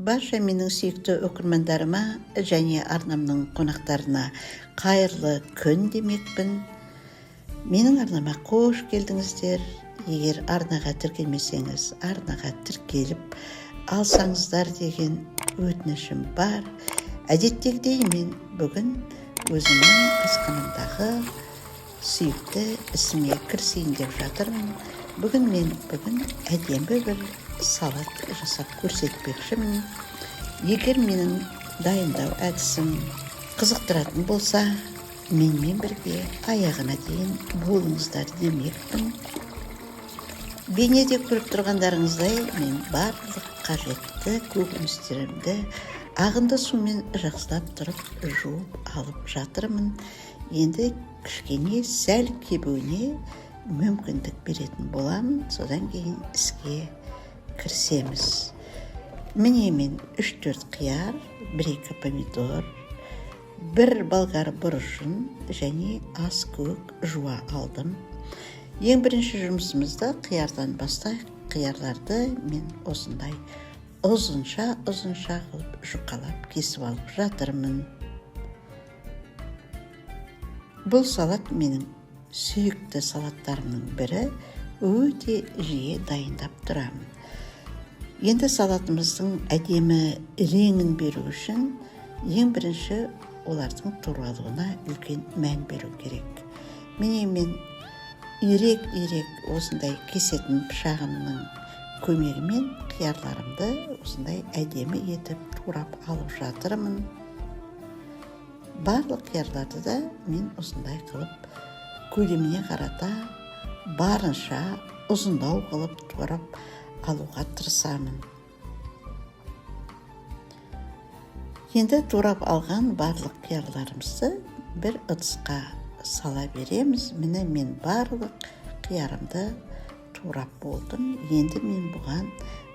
Барша менің сүйікті оқырмандарыма және арнамның қонақтарына қайырлы күн демекпін. Менің арнама қош келдіңіздер. Егер арнаға тіркелмесеңіз, арнаға тіркеліп алсаңыздар деген өтінішім бар. Әдеттегідей мен бүгін өзімнің асханамдағы сүйікті ісіме кірісейін деп жатырмын. Бүгін әдемі бір салат жасап көрсетпекшімін. Егер менің дайындау әдісім қызықтыратын болса, менімен бірге аяғына дейін болыңыздар демекпін. Бейнеде көріп тұрғандарыңыздай, мен барлық қажетті көкөністерімді ағынды сумен жақсылап тұрып жуып алып жатырмын. Енді кішкене сәл кебуіне мүмкіндік беретін боламын, содан кейін іске кірісеміз. Міне мен 3-4 қияр, 1-2 помидор, 1 болгар бұрышын және ас көк жуа алдым. Ең бірінші жұмысымызды қиярдан бастайық. Қиярларды мен осындай ұзынша қылып жұқалап кесіп алып жатырмын. Бұл салат менің сүйікті салаттарымның бірі, өте жиі дайындап тұрамын. Енді салатымыздың әдемі реңін беру үшін ең бірінші олардың туралуына үлкен мән беру керек. Міне мен ирек осындай кесетін пышағымның көмегімен қиярларымды осындай әдемі етіп турап алып жатырмын. Барлық қиярларды да мен осындай қылып көлеміне қарата барынша ұзындау қылып турап алуға тырысамын. Енді турап алған барлық қиярларымызды бір ыдысқа сала береміз. Міне мен барлық қиярымды турап болдым. Енді мен бұған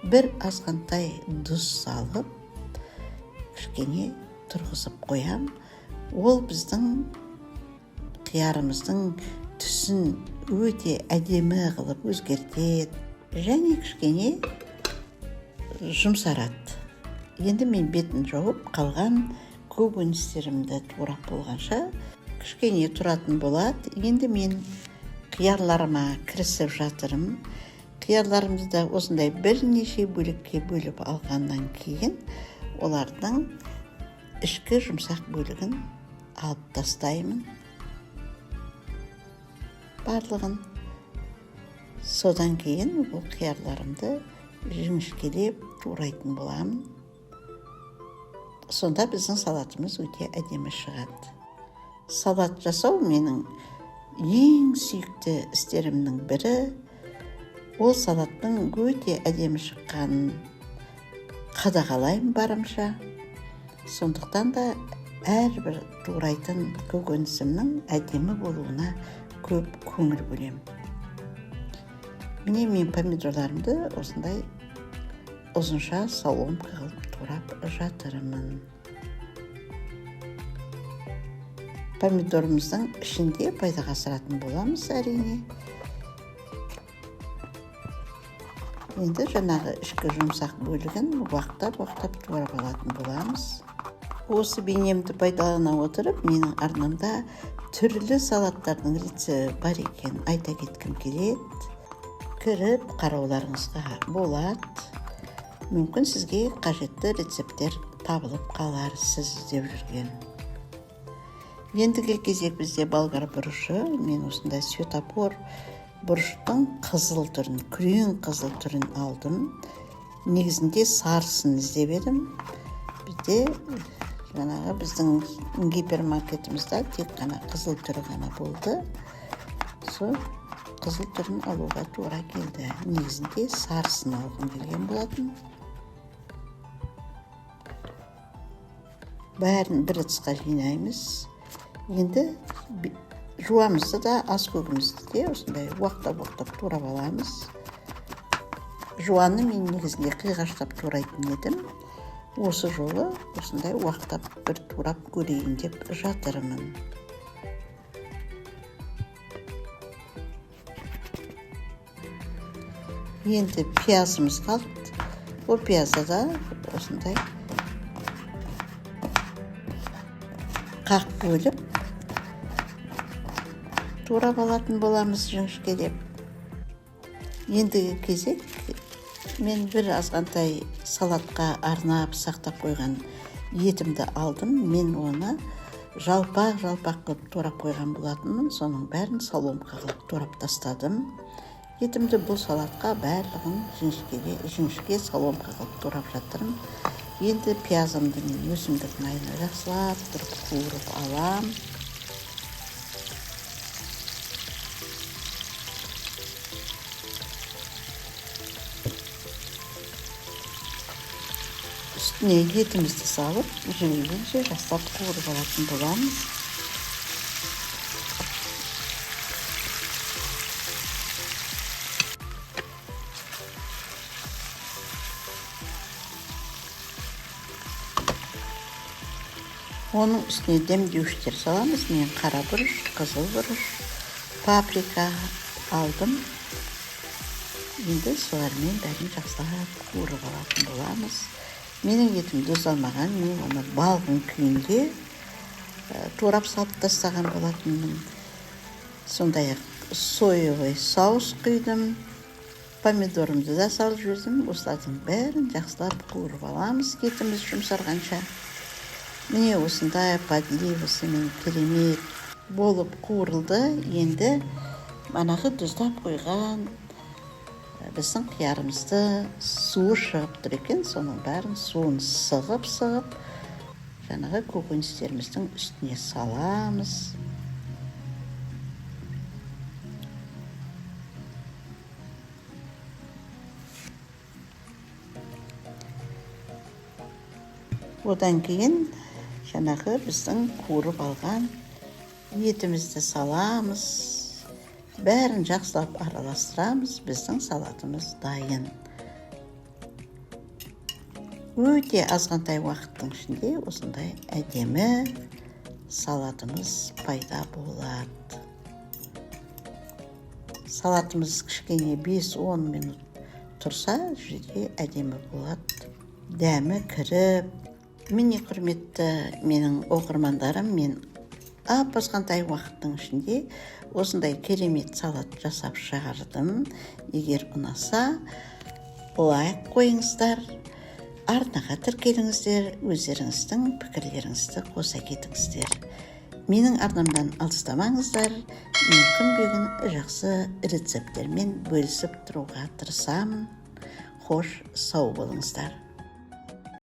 бір азғантай тұз салып, кішкене тұрғызып қоям. Ол біздің қиярымыздың түсін өте әдемі қылып өзгертеді және кішкене жұмсарады. Енді мен бетін жауып қалған көкөністерімді турап болғанша кішкене тұратын болады. Енді мен қиярларыма кірісіп жатырмын. Қиярларымызды осындай бірнеше бөлікке бөліп алғаннан кейін олардың ішкі жұмсақ бөлігін алып тастаймын. Барлығын. Содан кейін бұл қиярларымды жіңішкелеп турайтын боламын. Сонда біздің салатымыз өте әдемі шығады. Салат жасау менің ең сүйікті істерімнің бірі. Ол салаттың өте әдемі шыққанын қадағалаймын барымша. Сондықтан да әрбір турайтын көкөнісімнің әдемі болуына көп көңіл бөлем. Міне мен помидорларымды осындай ұзынша соломка қылып турап жатырмын. Помидорымыздың ішінде пайдаға асыратын боламыз әрине. Енді жаңағы ішкі жұмсақ бөлігін уақтап турап алатын боламыз. Осы бейнемді пайдалана отырып, менің арнамда түрлі салаттардың рецепті бар екен айта кеткім келеді. Кіріп қарауларыңызға болады. Мүмкін сізге қажетті рецепттер табылып қалар сіз іздеп жүрген. Ендігі кезек бізде болгар бұрышы. Мен осындай светофор бұрыштың қызыл түрін, күрең қызыл түрін алдым. Негізінде сарысын іздеп едім. Бізде біздің гипермаркетімізде тек қана қызыл түрі ғана болды. Сол қызыл түрін алуға тура келді. Негізінде сарысын алғым келген болатын. Бәрін бір ыдысқа жинаймыз. Енді жуамызды да ас көгімізді де осындай уақтап турап аламыз. Жуаны мен негізінде қиғаштап турайтын едім. Осы жолы осындай уақтап бір турап көрейін деп жатырмын. Енді пиязымыз қалды. Бұл пиязды да осындай қақ бөліп турап алатын боламыз жіңішкелеп. Ендігі кезек мен бір азғантай салатқа арнап сақтап қойған етімді алдым. Мен оны жалпақ қылып турап қойған болатынмын. Соның бәрін соломка қылып турап тастадым. Етімді бұл салатқа барлығын жіңішке соломка қылып турап жатырмын. Енді пиязымды мен өсімдік майына жақсылап тұрып қуырып алам. Үстіне етімізді салып, жібергенше жақсылап қуырып алатын боламыз. Оның үстіне демдеуіштер саламыз. Мен қара бұрыш, қызыл бұрыш, паприка алдым. Енді солармен бәрін жақсылап қуырып алатын боламыз. Менің етімді ұзалмаған, мен оны балғын күйінде турап салып тастаған болатынмын. Сондай-ақ соевый соус құйдым. Помидорымды да салып жүрдім. Осылардың бәрін жақсылап қуырып аламыз, етіміз жұмсарғанша. Міне осындай подливасымен керемет болып қуырылды. Енді манағы тұздап қойған біздің қиярымызды суы шығып тұр екен. Соның бәрін суын сығып, жаңағы көкөністеріміздің үстіне саламыз. Одан кейін жаңағы біздің қуырып алған етімізді саламыз. Бәрін жақсылап араластырамыз. Біздің салатымыз дайын. Өте азғантай уақыттың ішінде осындай әдемі салатымыз пайда болады. Салатымыз кішкене 5-10 минут тұрса, жүре әдемі болады. Дәмі кіріп. Міне құрметті менің оқырмандарым, мен азғантай уақыттың ішінде осындай керемет салат жасап шығардым. Егер ұнаса, лайк қойыңыздар, арнаға тіркеліңіздер, өздеріңіздің пікірлеріңізді қоса кетіңіздер. Менің арнамдан алыстамаңыздар. Мен күнбе-күн жақсы рецепттермен бөлісіп тұруға тырысамын. Хош, сау болыңыздар.